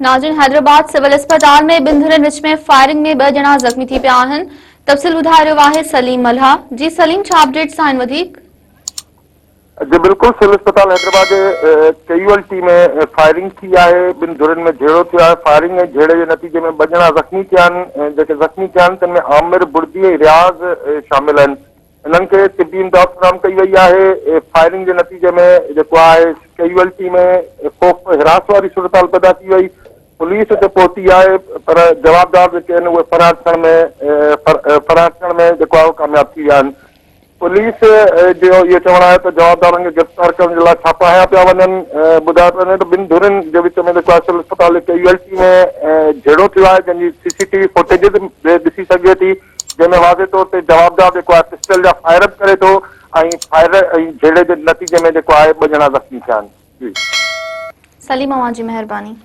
नाज़रीन, हैदराबाद सिविल अस्पताल में ॿिनि विच में फायरिंग में 2 ॼणा ज़ख़्मी थी पिया आहिनि। तफ़सील ॿुधाए रहियो आहे सलीम मल्हा। जी सलीम, छा अपडेट्स आहिनि वधीक? जी बिल्कुल, सिविल अस्पताल हैदराबाद जे कैजुअल्टी में फायरिंग थी आहे। ॿिनि धुरनि में झेड़ो थियो आहे। फायरिंग ऐं झेड़े जे नतीजे में 2 ॼणा ज़ख़्मी थिया आहिनि। जेके ज़ख़्मी थिया आहिनि तिन में आमिर, बुर्दी ऐं रियाज़ शामिल आहिनि। इन्हनि खे तिबी इमदाद फ़राहम कई वई आहे। फायरिंग जे नतीजे में जेको आहे कैजुअल्टी में ख़ौफ़ हिरास वारी सूरत पैदा थी वई। पुलिस हिते पहुती आहे, पर जवाबदार जेके आहिनि उहे फरार थियण में जेको आहे कामयाब थी विया आहिनि। पुलिस जो इहो चवणु आहे त जवाबदारनि खे गिरफ़्तार करण जे लाइ छापा हया पिया वञनि। ॿुधायो पियो वञे त ॿिनि धुरनि जे विच में जेको आहे सिविल अस्पताल कैजुअल्टी में झेड़ो थियो आहे, जंहिंजी CCTV फुटेज ॾिसी सघे थी, जंहिंमें वाज़े तौर ते जवाबदार जेको आहे पिस्टल जा फायर अप करे थो ऐं फायर ऐं झेड़े जे नतीजे में जेको आहे 2 ॼणा ज़ख़्मी थिया आहिनि। जी सलीम, अवां जी महिरबानी।